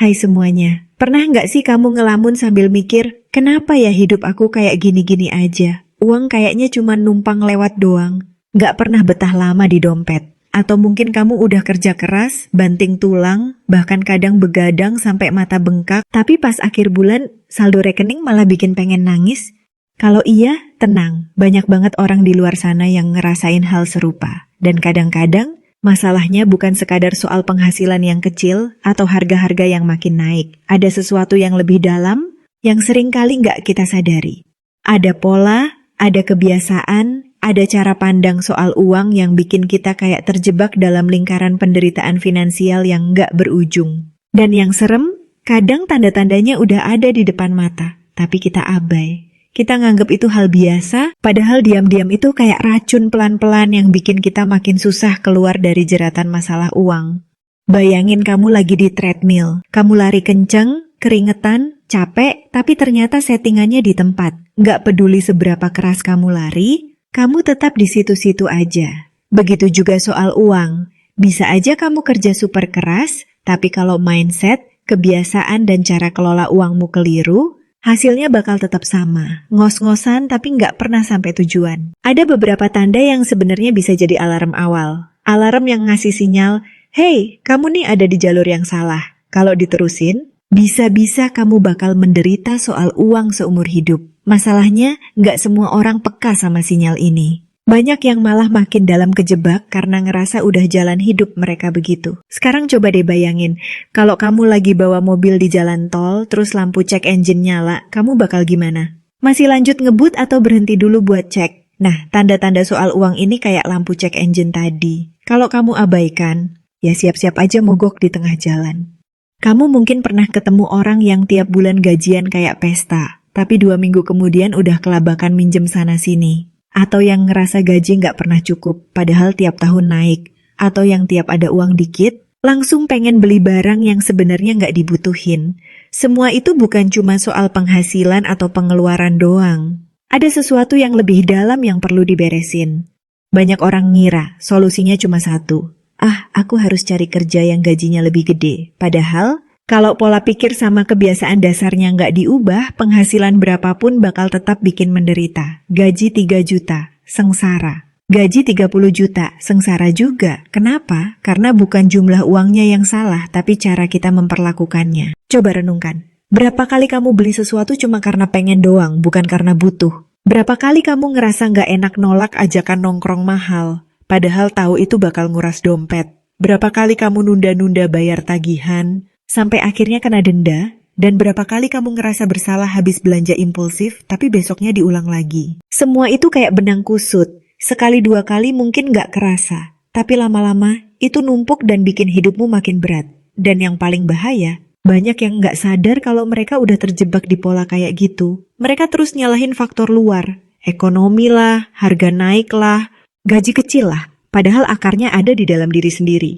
Hai semuanya, pernah nggak sih kamu ngelamun sambil mikir, kenapa ya hidup aku kayak gini-gini aja? Uang kayaknya cuma numpang lewat doang, nggak pernah betah lama di dompet. Atau mungkin kamu udah kerja keras, banting tulang, bahkan kadang begadang sampai mata bengkak, tapi pas akhir bulan saldo rekening malah bikin pengen nangis? Kalau iya, tenang, banyak banget orang di luar sana yang ngerasain hal serupa. Dan kadang-kadang, masalahnya bukan sekadar soal penghasilan yang kecil atau harga-harga yang makin naik. Ada sesuatu yang lebih dalam yang sering kali nggak kita sadari. Ada pola, ada kebiasaan, ada cara pandang soal uang yang bikin kita kayak terjebak dalam lingkaran penderitaan finansial yang nggak berujung. Dan yang serem, kadang tanda-tandanya udah ada di depan mata, tapi kita abai. Kita nganggep itu hal biasa, padahal diam-diam itu kayak racun pelan-pelan yang bikin kita makin susah keluar dari jeratan masalah uang. Bayangin kamu lagi di treadmill, kamu lari kenceng, keringetan, capek, tapi ternyata settingannya di tempat. Nggak peduli seberapa keras kamu lari, kamu tetap di situ-situ aja. Begitu juga soal uang, bisa aja kamu kerja super keras, tapi kalau mindset, kebiasaan dan cara kelola uangmu keliru, hasilnya bakal tetap sama, ngos-ngosan tapi nggak pernah sampai tujuan. Ada beberapa tanda yang sebenarnya bisa jadi alarm awal. Alarm yang ngasih sinyal, hey, kamu nih ada di jalur yang salah. Kalau diterusin, bisa-bisa kamu bakal menderita soal uang seumur hidup. Masalahnya, nggak semua orang peka sama sinyal ini. Banyak yang malah makin dalam kejebak karena ngerasa udah jalan hidup mereka begitu. Sekarang coba deh bayangin, kalau kamu lagi bawa mobil di jalan tol, terus lampu cek engine nyala, kamu bakal gimana? Masih lanjut ngebut atau berhenti dulu buat cek? Nah, tanda-tanda soal uang ini kayak lampu cek engine tadi. Kalau kamu abaikan, ya siap-siap aja mogok di tengah jalan. Kamu mungkin pernah ketemu orang yang tiap bulan gajian kayak pesta, tapi 2 minggu kemudian udah kelabakan minjem sana-sini. Atau yang ngerasa gaji nggak pernah cukup, padahal tiap tahun naik. Atau yang tiap ada uang dikit, langsung pengen beli barang yang sebenarnya nggak dibutuhin. Semua itu bukan cuma soal penghasilan atau pengeluaran doang. Ada sesuatu yang lebih dalam yang perlu diberesin. Banyak orang ngira solusinya cuma satu. Aku harus cari kerja yang gajinya lebih gede. Padahal, kalau pola pikir sama kebiasaan dasarnya nggak diubah, penghasilan berapapun bakal tetap bikin menderita. Gaji 3 juta, sengsara. Gaji 30 juta, sengsara juga. Kenapa? Karena bukan jumlah uangnya yang salah, tapi cara kita memperlakukannya. Coba renungkan. Berapa kali kamu beli sesuatu cuma karena pengen doang, bukan karena butuh? Berapa kali kamu ngerasa nggak enak nolak ajakan nongkrong mahal, padahal tahu itu bakal nguras dompet? Berapa kali kamu nunda-nunda bayar tagihan, sampai akhirnya kena denda, dan berapa kali kamu ngerasa bersalah habis belanja impulsif, tapi besoknya diulang lagi. Semua itu kayak benang kusut. Sekali 2 kali mungkin nggak kerasa, tapi lama-lama itu numpuk dan bikin hidupmu makin berat. Dan yang paling bahaya, banyak yang nggak sadar kalau mereka udah terjebak di pola kayak gitu. Mereka terus nyalahin faktor luar. Ekonomi lah, harga naik lah, gaji kecil lah. Padahal akarnya ada di dalam diri sendiri.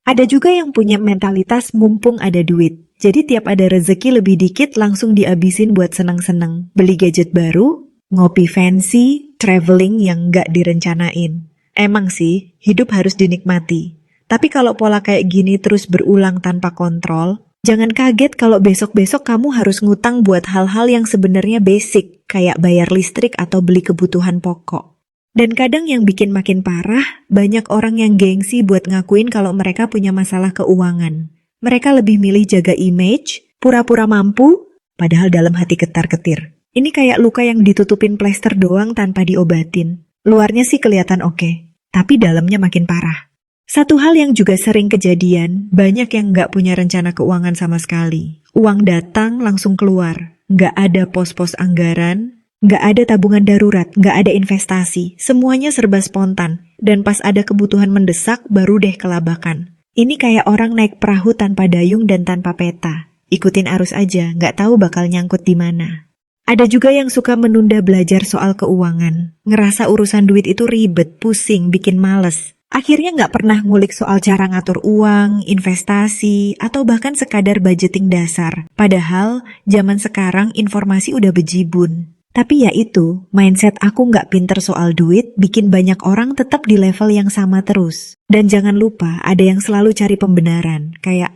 Ada juga yang punya mentalitas mumpung ada duit. Jadi tiap ada rezeki lebih dikit langsung dihabisin buat seneng-seneng. Beli gadget baru, ngopi fancy, traveling yang nggak direncanain. Emang sih, hidup harus dinikmati. Tapi kalau pola kayak gini terus berulang tanpa kontrol, jangan kaget kalau besok-besok kamu harus ngutang buat hal-hal yang sebenarnya basic, kayak bayar listrik atau beli kebutuhan pokok. Dan kadang yang bikin makin parah, banyak orang yang gengsi buat ngakuin kalau mereka punya masalah keuangan. Mereka lebih milih jaga image, pura-pura mampu, padahal dalam hati ketar-ketir. Ini kayak luka yang ditutupin plester doang tanpa diobatin. Luarnya sih kelihatan oke, tapi dalamnya makin parah. Satu hal yang juga sering kejadian, banyak yang nggak punya rencana keuangan sama sekali. Uang datang langsung keluar, nggak ada pos-pos anggaran, nggak ada tabungan darurat, nggak ada investasi, semuanya serba spontan. Dan pas ada kebutuhan mendesak, baru deh kelabakan. Ini kayak orang naik perahu tanpa dayung dan tanpa peta. Ikutin arus aja, nggak tahu bakal nyangkut di mana. Ada juga yang suka menunda belajar soal keuangan. Ngerasa urusan duit itu ribet, pusing, bikin males. Akhirnya nggak pernah ngulik soal cara ngatur uang, investasi, atau bahkan sekadar budgeting dasar. Padahal, zaman sekarang informasi udah bejibun. Tapi ya itu, mindset aku nggak pinter soal duit bikin banyak orang tetap di level yang sama terus. Dan jangan lupa ada yang selalu cari pembenaran, kayak,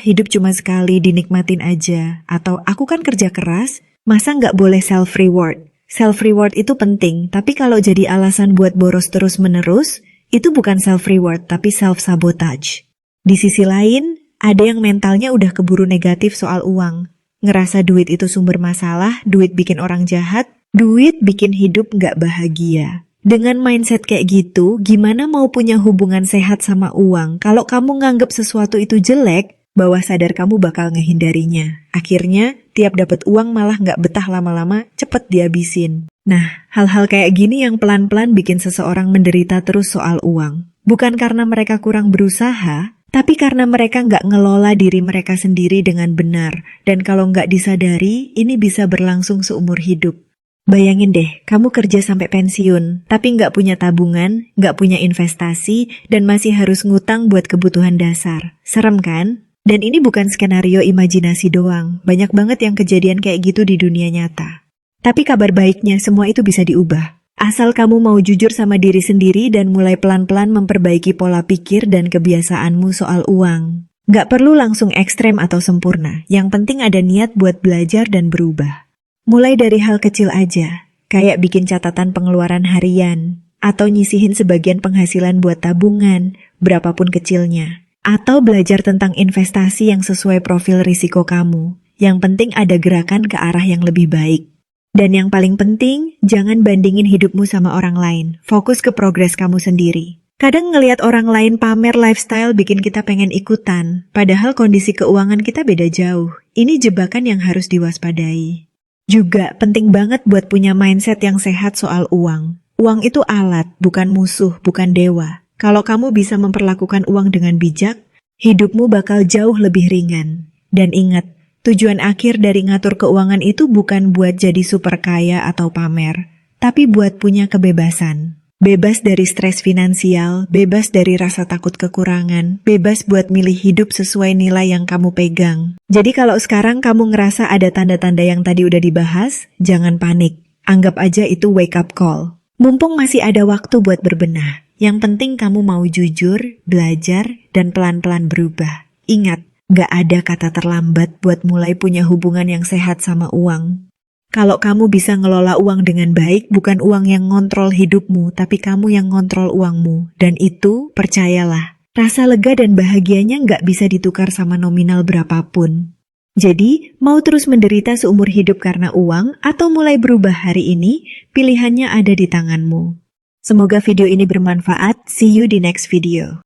hidup cuma sekali, dinikmatin aja. Atau, aku kan kerja keras, masa nggak boleh self-reward? Self-reward itu penting, tapi kalau jadi alasan buat boros terus-menerus, itu bukan self-reward, tapi self-sabotage. Di sisi lain, ada yang mentalnya udah keburu negatif soal uang. Ngerasa duit itu sumber masalah, duit bikin orang jahat, duit bikin hidup nggak bahagia. Dengan mindset kayak gitu, gimana mau punya hubungan sehat sama uang kalau kamu nganggep sesuatu itu jelek, bawah sadar kamu bakal ngehindarinya. Akhirnya, tiap dapat uang malah nggak betah lama-lama, cepet dihabisin. Nah, hal-hal kayak gini yang pelan-pelan bikin seseorang menderita terus soal uang. Bukan karena mereka kurang berusaha, tapi karena mereka nggak ngelola diri mereka sendiri dengan benar. Dan kalau nggak disadari, ini bisa berlangsung seumur hidup. Bayangin deh, kamu kerja sampai pensiun, tapi nggak punya tabungan, nggak punya investasi, dan masih harus ngutang buat kebutuhan dasar. Serem kan? Dan ini bukan skenario imajinasi doang, banyak banget yang kejadian kayak gitu di dunia nyata. Tapi kabar baiknya, semua itu bisa diubah. Asal kamu mau jujur sama diri sendiri dan mulai pelan-pelan memperbaiki pola pikir dan kebiasaanmu soal uang. Nggak perlu langsung ekstrem atau sempurna, yang penting ada niat buat belajar dan berubah. Mulai dari hal kecil aja, kayak bikin catatan pengeluaran harian, atau nyisihin sebagian penghasilan buat tabungan, berapapun kecilnya. Atau belajar tentang investasi yang sesuai profil risiko kamu. Yang penting ada gerakan ke arah yang lebih baik. Dan yang paling penting, jangan bandingin hidupmu sama orang lain. Fokus ke progres kamu sendiri. Kadang ngelihat orang lain pamer lifestyle bikin kita pengen ikutan, padahal kondisi keuangan kita beda jauh. Ini jebakan yang harus diwaspadai. Juga penting banget buat punya mindset yang sehat soal uang. Uang itu alat, bukan musuh, bukan dewa. Kalau kamu bisa memperlakukan uang dengan bijak, hidupmu bakal jauh lebih ringan. Dan ingat, tujuan akhir dari ngatur keuangan itu bukan buat jadi super kaya atau pamer, tapi buat punya kebebasan. Bebas dari stres finansial, bebas dari rasa takut kekurangan, bebas buat milih hidup sesuai nilai yang kamu pegang. Jadi kalau sekarang kamu ngerasa ada tanda-tanda yang tadi udah dibahas, jangan panik. Anggap aja itu wake up call. Mumpung masih ada waktu buat berbenah. Yang penting kamu mau jujur, belajar, dan pelan-pelan berubah. Ingat, gak ada kata terlambat buat mulai punya hubungan yang sehat sama uang. Kalau kamu bisa ngelola uang dengan baik, bukan uang yang ngontrol hidupmu, tapi kamu yang ngontrol uangmu. Dan itu, percayalah, rasa lega dan bahagianya nggak bisa ditukar sama nominal berapapun. Jadi, mau terus menderita seumur hidup karena uang, atau mulai berubah hari ini, pilihannya ada di tanganmu. Semoga video ini bermanfaat. See you di next video.